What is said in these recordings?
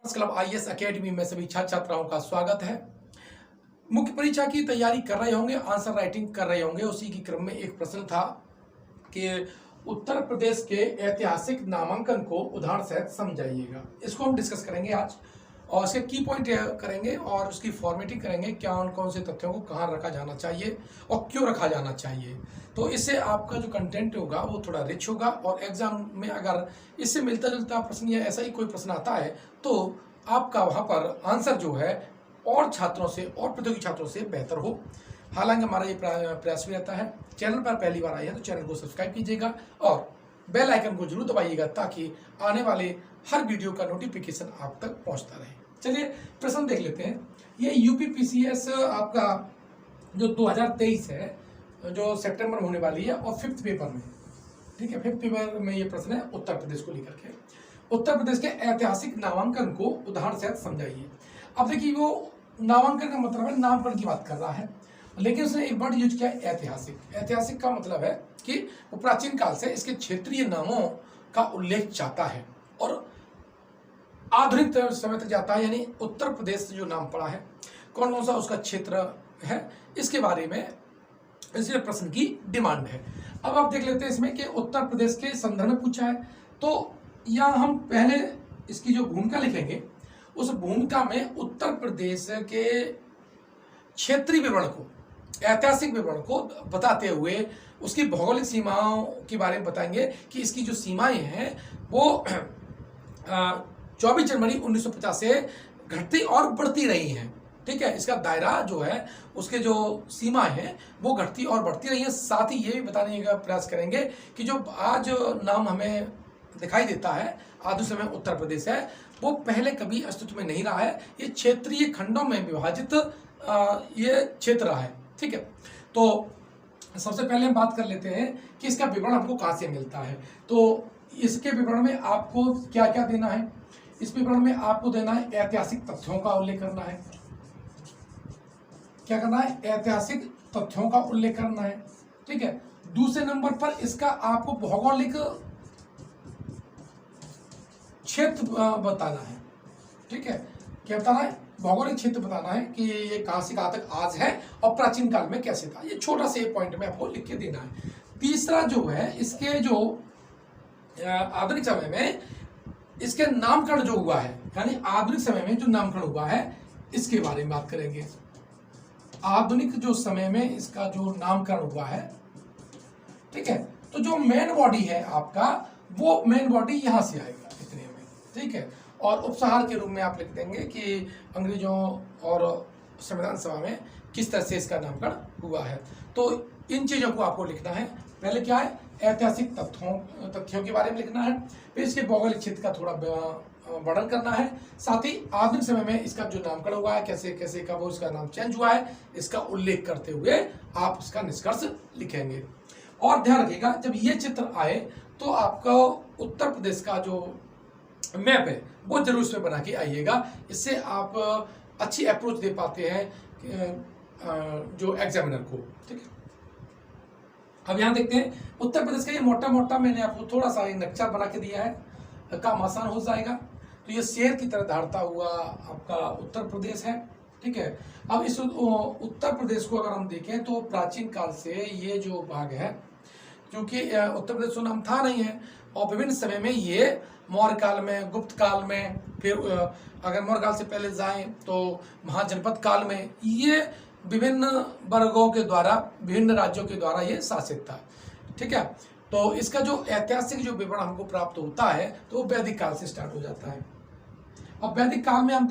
Club IAS academy में सभी छात्र छात्राओं का स्वागत है। मुख्य परीक्षा की तैयारी कर रहे होंगे, आंसर राइटिंग कर रहे होंगे। उसी की क्रम में एक प्रश्न था कि उत्तर प्रदेश के ऐतिहासिक नामांकन को उदाहरण सहित समझाइएगा। इसको हम डिस्कस करेंगे आज और इसके की पॉइंट करेंगे और उसकी फॉर्मेटिंग करेंगे, क्या कौन से तथ्यों को कहाँ रखा जाना चाहिए और क्यों रखा जाना चाहिए। तो इससे आपका जो कंटेंट होगा वो थोड़ा रिच होगा और एग्जाम में अगर इससे मिलता जुलता प्रश्न या ऐसा ही कोई प्रश्न आता है तो आपका वहाँ पर आंसर जो है और छात्रों से और प्रतियोगी छात्रों से बेहतर हो। हालांकि हमारा ये प्रयास भी रहता है। चैनल पर पहली बार आए हैं तो चैनल को सब्सक्राइब कीजिएगा और बेल आइकन को जरूर दबाइएगा ताकि आने वाले हर वीडियो का नोटिफिकेशन आप तक पहुंचता रहे। चलिए प्रश्न देख लेते हैं। ये यूपीपीसीएस आपका जो 2023 है, जो सितंबर में होने वाली है और 5th पेपर में, ठीक है, 5th पेपर में ये प्रश्न है उत्तर प्रदेश को लेकर के। उत्तर प्रदेश के ऐतिहासिक नामांकन को उदाहरण सहित समझाइए। अब देखिए, वो नामांकन का मतलब है नामकरण की बात कर रहा है, लेकिन उसने एक वर्ड यूज किया ऐतिहासिक। ऐतिहासिक का मतलब है कि वो प्राचीन काल से इसके क्षेत्रीय नामों का उल्लेख चाहता है और आधुनिक समय तक जाता है, यानी उत्तर प्रदेश जो नाम पड़ा है कौन कौन सा उसका क्षेत्र है, इसके बारे में इसलिए प्रश्न की डिमांड है। अब आप देख लेते हैं इसमें कि उत्तर प्रदेश के संदर्भ में पूछा है, तो यहाँ हम पहले इसकी जो भूमिका लिखेंगे उस भूमिका में उत्तर प्रदेश के क्षेत्रीय विवरण को, ऐतिहासिक विवरण को बताते हुए उसकी भौगोलिक सीमाओं के बारे में बताएंगे कि इसकी जो सीमाएं हैं वो 24 जनवरी 1950 से घटती और बढ़ती रही हैं। ठीक है, इसका दायरा जो है, उसके जो सीमाएं हैं वो घटती और बढ़ती रही हैं। साथ ही ये भी बताने का प्रयास करेंगे कि जो आज नाम हमें दिखाई देता है आधुनिक समय उत्तर प्रदेश है, वो पहले कभी अस्तित्व में नहीं रहा है। ये क्षेत्रीय खंडों में विभाजित ये क्षेत्र रहा है। ठीक है, तो सबसे पहले हम बात कर लेते हैं कि इसका विवरण हमको कहाँ से मिलता है। तो इसके विवरण में आपको क्या क्या देना है। इस विवरण में आपको देना है ऐतिहासिक तथ्यों का उल्लेख करना है। क्या करना है? ऐतिहासिक तथ्यों का उल्लेख करना है। ठीक है, दूसरे नंबर पर इसका आपको भौगोलिक क्षेत्र बताना है। ठीक है, क्या बताना है? भौगोलिक क्षेत्र बताना है कि ये कहां से कहां तक आज है और प्राचीन काल में कैसे था। ये छोटा सा एक पॉइंट में आपको लिख के देना है। तीसरा जो है, इसके जो आधुनिक समय में इसके नामकरण जो हुआ है, यानी आधुनिक समय में जो नामकरण हुआ है इसके बारे में बात करेंगे। आधुनिक जो समय में इसका जो नामकरण हुआ है, ठीक है, तो जो मेन बॉडी है आपका, वो मेन बॉडी यहां से आएगा इतने में। ठीक है, और उपसहार के रूप में आप लिख देंगे कि अंग्रेजों और संविधान सभा में किस तरह से इसका नामकरण हुआ है। तो इन चीजों को आपको लिखना है। पहले क्या है? ऐतिहासिक तथ्यों के बारे में लिखना है, फिर इसके भौगोलिक क्षेत्र का थोड़ा वर्णन करना है, साथ ही आधुनिक समय में इसका जो नामकरण हुआ है, कैसे कैसे कब उसका नाम चेंज हुआ है, इसका उल्लेख करते हुए आप इसका निष्कर्ष लिखेंगे। और ध्यान रखिएगा, जब ये चित्र आए तो आपका उत्तर प्रदेश का जो मैप है वो जरूर इसमें बना के आइएगा। इससे आप अच्छी अप्रोच दे पाते हैं जो एग्जामिनर को। ठीक है, अब यहाँ देखते हैं उत्तर प्रदेश का ये मोटा मोटा मैंने आपको थोड़ा सा एक नक्शा बना के दिया है, काम आसान हो जाएगा। तो ये शेर की तरह दहाड़ता हुआ आपका उत्तर प्रदेश है। ठीक है, अब इस उत्तर प्रदेश को अगर हम देखें तो प्राचीन काल से ये जो भाग है, क्योंकि उत्तर प्रदेश का नाम था नहीं है और विभिन्न समय में ये मौर्य काल में, गुप्त काल में, फिर अगर मौर्य काल से पहले जाएं तो महाजनपद काल में, ये विभिन्न वर्गों के द्वारा, विभिन्न राज्यों के द्वारा ये शासित था। ठीक है, तो इसका जो ऐतिहासिक जो विवरण हमको प्राप्त होता है तो वो वैदिक काल से स्टार्ट हो जाता है। अब वैदिक काल में हम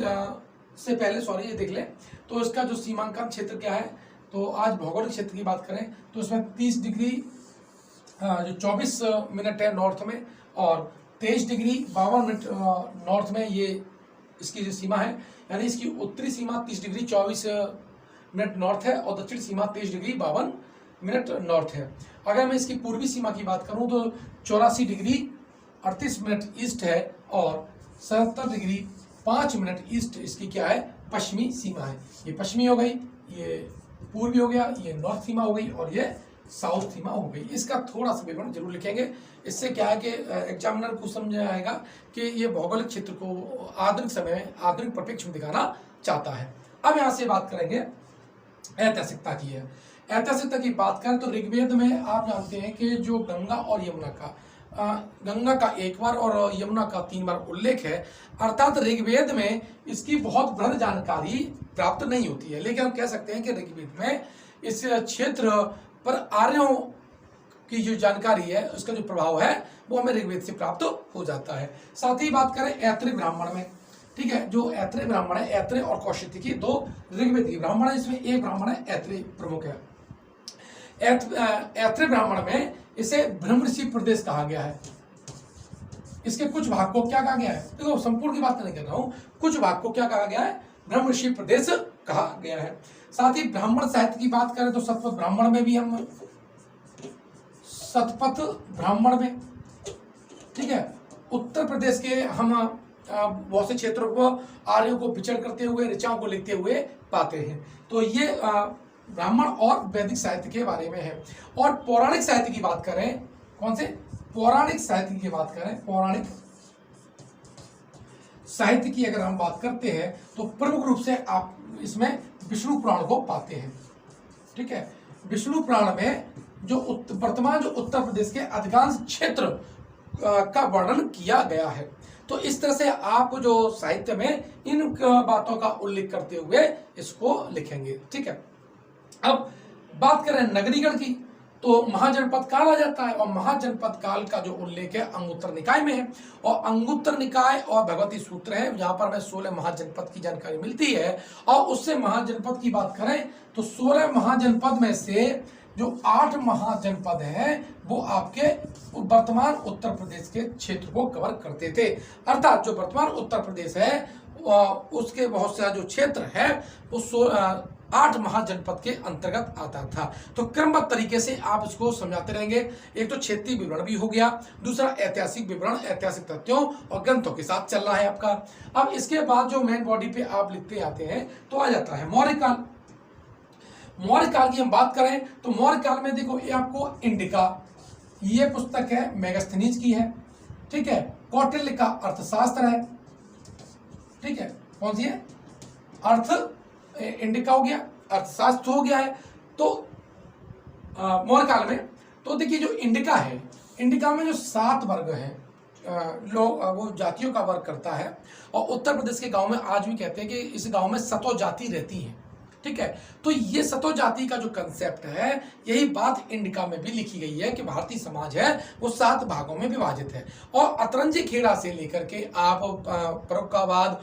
से पहले ये देख लें तो इसका जो सीमांकन क्षेत्र क्या है। तो आज भौगोलिक क्षेत्र की बात करें तो इसमें 30 डिग्री जो 24 मिनट है नॉर्थ में और 23 डिग्री 52 मिनट नॉर्थ में ये इसकी जो सीमा है, यानी इसकी उत्तरी सीमा 30 डिग्री 24 मिनट नॉर्थ है और दक्षिण सीमा 23 डिग्री 52 मिनट नॉर्थ है। अगर मैं इसकी पूर्वी सीमा की बात करूं तो 84 डिग्री 38 मिनट ईस्ट है और 77 डिग्री 5 मिनट ईस्ट इसकी क्या है? पश्चिमी सीमा है। ये पश्चिमी हो गई, ये पूर्वी हो गया, ये नॉर्थ सीमा हो गई और ये साउथ सीमा हो गई। इसका थोड़ा सा विवरण जरूर लिखेंगे। इससे क्या है कि एग्जामिनर को समझ आएगा कि ये भौगोलिक क्षेत्र को आधुनिक समय में आधुनिक परिप्रेक्ष्य में दिखाना चाहता है। अब यहाँ से बात करेंगे ऐतिहासिकता की है। ऐतिहासिकता की बात करें तो ऋग्वेद में आप जानते हैं कि जो गंगा और यमुना का गंगा का एक बार और यमुना का 3 बार उल्लेख है, अर्थात ऋग्वेद में इसकी बहुत बृहद जानकारी प्राप्त नहीं होती है, लेकिन हम कह सकते हैं कि ऋग्वेद में इस क्षेत्र पर आर्यों की जो जानकारी है, उसका जो प्रभाव है वो हमें ऋग्वेद से प्राप्त हो जाता है। साथ ही बात करें ऐत्रेय ब्राह्मण में, ठीक है, जो ऐत्रेय ब्राह्मण है, ऐत्रेय और कौशिकी 2 ऋग्वेदी ब्राह्मण है, इसमें एक ब्राह्मण है ऐत्रेय प्रमुख है। ऐत्रेय ब्राह्मण में इसे ब्रह्म ऋषि प्रदेश कहा गया है। इसके कुछ भाग को क्या कहा गया है, देखो संपूर्ण की बात नहीं कर रहा हूं, कुछ भाग को क्या कहा गया है, ब्रह्म ऋषि प्रदेश कहा गया है। साथ ही ब्राह्मण साहित्य की बात करें तो शतपथ ब्राह्मण में भी हम शतपथ ब्राह्मण में, ठीक है, उत्तर प्रदेश के हम बहुत से क्षेत्रों को आर्यों को विचरण करते हुए ऋचाओं को लिखते हुए पाते हैं। तो ये ब्राह्मण और वैदिक साहित्य के बारे में है। और पौराणिक साहित्य की बात करें, कौन से पौराणिक साहित्य की बात करें, पौराणिक साहित्य की अगर हम बात करते हैं तो प्रमुख रूप से आप इसमें विष्णु पुराण को पाते हैं, ठीक है। विष्णु पुराण में जो वर्तमान जो उत्तर प्रदेश के अधिकांश क्षेत्र का वर्णन किया गया है। तो इस तरह से आप जो साहित्य में इन बातों का उल्लेख करते हुए इसको लिखेंगे, ठीक है। अब बात करें नगरीगण की तो महाजनपद काल आ जाता है, और महाजनपद काल का जो उल्लेख है अंगुत्तर निकाय में है, और अंगुत्तर निकाय और भगवती सूत्र है जहां पर हमें 16 महाजनपद की जानकारी मिलती है। और उससे महाजनपद की बात करें तो 16 महाजनपद में से जो 8 महाजनपद हैं वो आपके वर्तमान उत्तर प्रदेश के क्षेत्र को कवर करते थे। अर्थात जो वर्तमान उत्तर प्रदेश है उसके बहुत सारा जो क्षेत्र है वो 8 महाजनपद के अंतर्गत आता था। तो क्रमबद्ध तरीके से आप इसको समझाते रहेंगे। एक तो क्षेत्रीय विवरण भी हो गया, दूसरा ऐतिहासिक विवरण ऐतिहासिक तथ्यों और ग्रंथों के साथ चल रहा है आपका। अब इसके बाद जो मेन बॉडी पे आप लिखते आते हैं तो आ जाता है मौर्य काल। मौर्य काल की हम बात करें तो मौर्य काल में देखो ये आपको इंडिका, ये पुस्तक है मेगास्थनीज की है, ठीक है। कौटिल्य का अर्थशास्त्र है, ठीक है, कौन सी है, अर्थ इंडिका हो गया, अर्थशास्त्र हो गया है। तो मौर्य काल में तो देखिए जो इंडिका है, इंडिका में जो 7 वर्ग हैं लोग वो जातियों का वर्ग करता है। और उत्तर प्रदेश के गांव में आज भी कहते हैं कि इस गांव में 7 जाति रहती हैं, ठीक है। तो ये 7 जाति का जो कंसेप्ट है यही बात इंडिका में भी लिखी गई है कि भारतीय समाज है वो 7 भागों में विभाजित है। और अतरंजी खेड़ा से लेकर के आप फर्रुखाबाद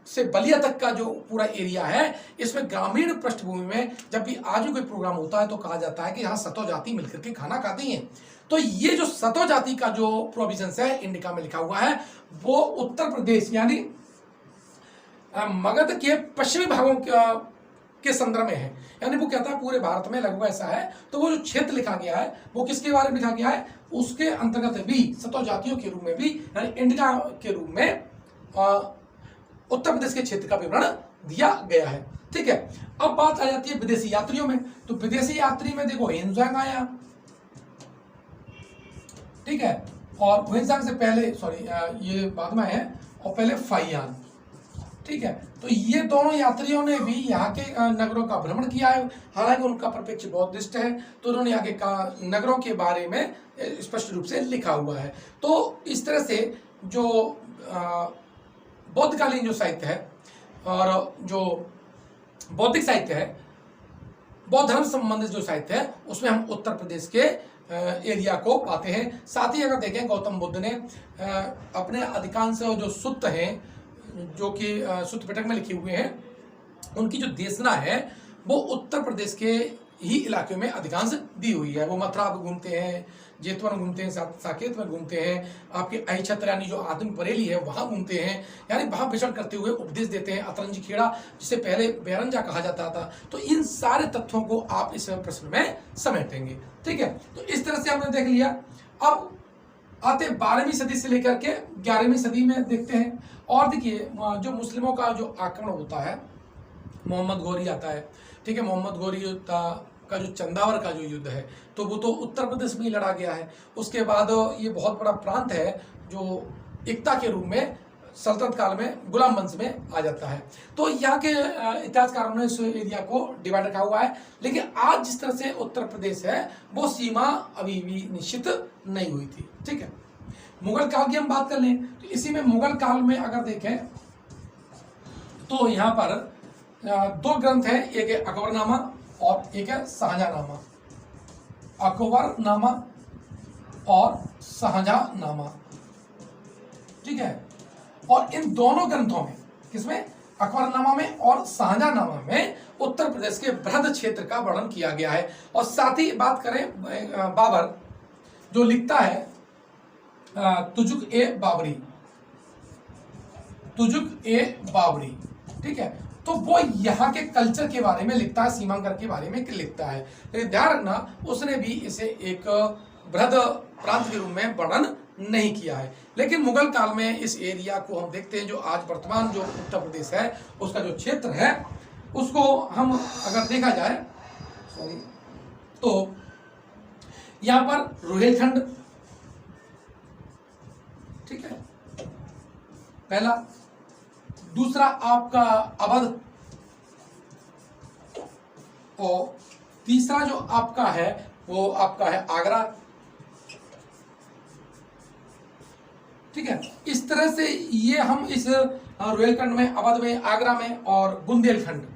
से बलिया तक का जो पूरा एरिया है इसमें ग्रामीण पृष्ठभूमि में जब भी आज कोई प्रोग्राम होता है तो कहा जाता है कि यहाँ 7 जाति मिलकर के खाना खाती हैं। तो ये जो 7 जाति का जो प्रोविजंस है इंडिका में लिखा हुआ है वो उत्तर प्रदेश यानी मगध के पश्चिमी भागों के संदर्भ में है। यानी वो कहता है पूरे भारत में लगभग ऐसा है। तो वो जो क्षेत्र लिखा गया है वो किसके बारे में लिखा गया है, उसके अंतर्गत भी 7 जातियों के रूप में भी यानी इंडिका के रूप में उत्तर प्रदेश के क्षेत्र का विवरण दिया गया है, ठीक है। अब बात आ जाती है विदेशी यात्रियों में। तो विदेशी यात्री में देखो ह्वेनसांग आया, ठीक है, और ह्वेनसांग से पहले ये बाद में है और पहले फाहियान, ठीक है। तो ये दोनों यात्रियों ने भी यहाँ के नगरों का भ्रमण किया है। हालांकि उनका परिप्रेक्ष्य बौद्धिस्ट है तो उन्होंने यहाँ के नगरों के बारे में स्पष्ट रूप से लिखा हुआ है। तो इस तरह से जो बौद्धकालीन जो साहित्य है और जो बौद्धिक साहित्य है, बौद्ध धर्म संबंधित जो साहित्य है उसमें हम उत्तर प्रदेश के एरिया को पाते हैं। साथ ही अगर देखें गौतम बुद्ध ने अपने अधिकांश जो सुत्त हैं जो कि सुत्त पिटक में लिखे हुए हैं उनकी जो देशना है वो उत्तर प्रदेश के ही इलाके में अधिकांश दी हुई है। वो मथुरा में घूमते हैं, जेतवन घूमते हैं, साकेत में घूमते हैं, आपके अहिछत्र यानी जो आधुनिक बरेली है वहाँ घूमते हैं, यानी वहाँ विचरण करते हुए उपदेश देते हैं। अतरंजी खेड़ा जिसे पहले बेरंजा कहा जाता था। तो इन सारे तथ्यों को आप इस प्रश्न में समेटेंगे, ठीक है। तो इस तरह से हमने देख लिया। अब आते 12वीं सदी से लेकर के 11वीं सदी में देखते हैं। और देखिए जो मुस्लिमों का जो आक्रमण होता है, मोहम्मद गौरी आता है, ठीक है, मोहम्मद गौरी का जो चंदावर का जो युद्ध है तो वो तो उत्तर प्रदेश में ही लड़ा गया है। उसके बाद ये बहुत बड़ा प्रांत है जो एकता के रूप में सल्तनत काल में गुलाम वंश में आ जाता है। तो यहाँ के इतिहासकारों ने इस एरिया को डिवाइड रखा हुआ है, लेकिन आज जिस तरह से उत्तर प्रदेश है वो सीमा अभी भी निश्चित नहीं हुई थी। ठीक है, मुगल काल की हम बात कर लें तो इसी में मुगल काल में अगर देखें तो यहाँ पर दो ग्रंथ हैं, एक है अकबरनामा और एक है शाहजहांनामा। अकबरनामा और शाहजहांनामा, ठीक है। और इन दोनों ग्रंथों में, किसमें, अकबरनामा में और शाहजहांनामा में उत्तर प्रदेश के बृहद क्षेत्र का वर्णन किया गया है। और साथ ही बात करें बाबर जो लिखता है तुजुक ए बाबरी, तुजुक ए बाबरी, ठीक है, तो वो यहाँ के कल्चर के बारे में लिखता है, सीमांकन के बारे में लिखता है। लेकिन ध्यान रखना उसने भी इसे एक बृहद प्रांत के रूप में वर्णन नहीं किया है। लेकिन मुगल काल में इस एरिया को हम देखते हैं, जो आज वर्तमान जो उत्तर प्रदेश है उसका जो क्षेत्र है उसको हम अगर देखा जाए तो यहाँ पर रुहेलखंड, ठीक है, पहला। दूसरा आपका अवध, और तीसरा जो आपका है वो आपका है आगरा, ठीक है। इस तरह से ये हम इस रुहेलखंड में, अवध में, आगरा में और बुंदेलखंड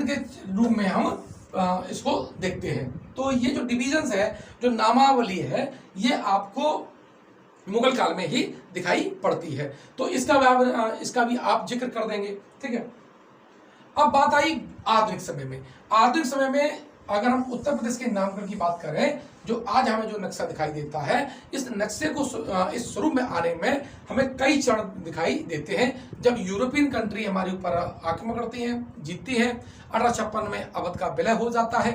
के रूप में हम इसको देखते हैं। तो ये जो डिविजन्स है, जो नामावली है, ये आपको मुगल काल में ही दिखाई पड़ती है। तो इसका भी आप जिक्र कर देंगे, ठीक है। अब बात आई आधुनिक समय में। आधुनिक समय में अगर हम उत्तर प्रदेश के नामकरण की बात करें, जो आज हमें जो नक्शा दिखाई देता है, इस नक्शे को इस स्वरूप में आने में हमें कई चरण दिखाई देते हैं। जब यूरोपियन कंट्री हमारे ऊपर आक्रमण करती हैं, जीतती हैं, 1856 में अवध का विलय हो जाता है,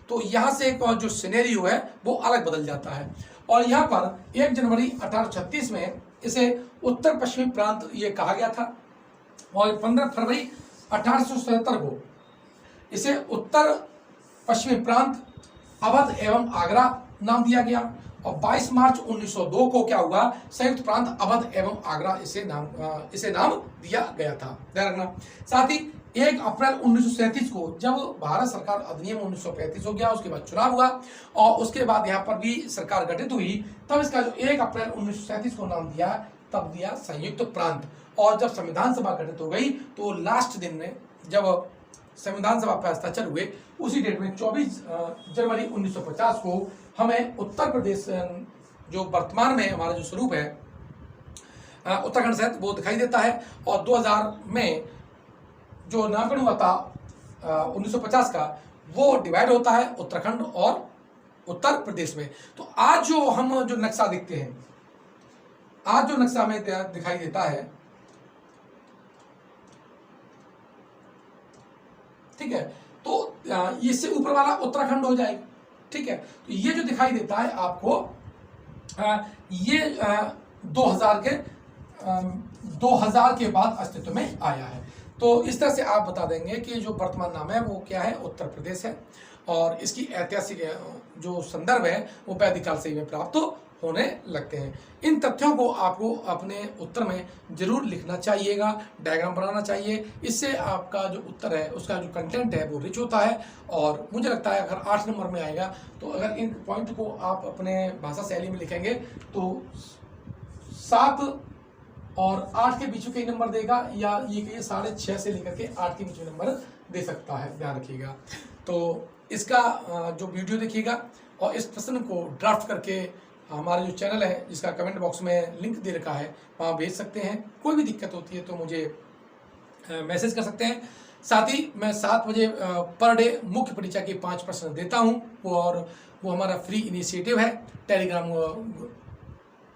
तो यहाँ से एक जो सिनेरियो है वो अलग बदल जाता है। और यहाँ पर 1 जनवरी 1836 में इसे उत्तर पश्चिमी प्रांत ये कहा गया था, और 15 फरवरी 1877 को इसे उत्तर पश्चिमी प्रांत अवध एवं आगरा नाम दिया गया। और 22 मार्च 1902 को क्या हुआ, संयुक्त प्रांत अवध एवं आगरा इसे नाम दिया गया था, ध्यान रखना। साथ ही 1 अप्रैल 1937 को जब भारत सरकार अधिनियम 1935 हो गया, उसके बाद चुनाव हुआ और उसके बाद यहाँ पर भी सरकार गठित हुई, तब इसका जो 1 अप्रैल 1937 को नाम दिया, तब दिया संयुक्त प्रांत। और जब संविधान सभा गठित हो गई तो लास्ट दिन में जब संविधान सभा पर हस्ताक्षर हुए, उसी डेट में 24 जनवरी 1950 को हमें उत्तर प्रदेश जो वर्तमान में हमारा जो स्वरूप है उत्तराखंड सहित वो दिखाई देता है। और 2000 में जो नामकरण हुआ था 1950 का, वो डिवाइड होता है उत्तराखंड और उत्तर प्रदेश में। तो आज जो हम जो नक्शा देखते हैं, आज जो नक्शा हमें दिखाई देता है, ठीक है, तो इससे ऊपर वाला उत्तराखंड हो जाएगा, ठीक है। तो ये जो दिखाई देता है आपको, ये 2000 के बाद अस्तित्व में आया है। तो इस तरह से आप बता देंगे कि जो वर्तमान नाम है वो क्या है, उत्तर प्रदेश है। और इसकी ऐतिहासिक जो संदर्भ है वो वैदिक काल से ही में प्राप्त होने लगते हैं। इन तथ्यों को आपको अपने उत्तर में जरूर लिखना चाहिएगा, डायग्राम बनाना चाहिए। इससे आपका जो उत्तर है उसका जो कंटेंट है वो रिच होता है। और मुझे लगता है अगर 8 नंबर में आएगा तो अगर इन पॉइंट को आप अपने भाषा शैली में लिखेंगे तो 7 और 8 के बीच में कई नंबर देगा, या ये कहिए 6.5 से लेकर के 8 के बीच में नंबर दे सकता है, ध्यान रखिएगा। तो इसका जो वीडियो देखिएगा और इस प्रश्न को ड्राफ्ट करके हमारा जो चैनल है जिसका कमेंट बॉक्स में लिंक दे रखा है वहाँ भेज सकते हैं। कोई भी दिक्कत होती है तो मुझे मैसेज कर सकते हैं। साथ ही मैं 7 बजे पर डे मुख्य परीक्षा के 5 प्रश्न देता हूँ, और वो हमारा फ्री इनिशिएटिव है। टेलीग्राम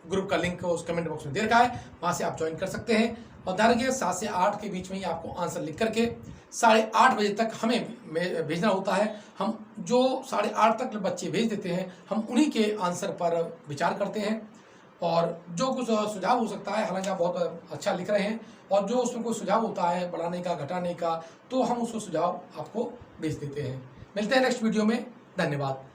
ग्रुप का लिंक उस कमेंट बॉक्स में दे रखा है, वहाँ से आप ज्वाइन कर सकते हैं। और ध्यान रखिए 7 से 8 के बीच में ही आपको आंसर लिख करके 8:30 बजे तक हमें भेजना होता है। हम जो 8:30 तक बच्चे भेज देते हैं, हम उन्हीं के आंसर पर विचार करते हैं और जो कुछ सुझाव हो सकता है, हालांकि आप बहुत अच्छा लिख रहे हैं, और जो उसमें कोई सुझाव होता है बढ़ाने का, घटाने का, तो हम उसको सुझाव आपको भेज देते हैं। मिलते हैं नेक्स्ट वीडियो में। धन्यवाद।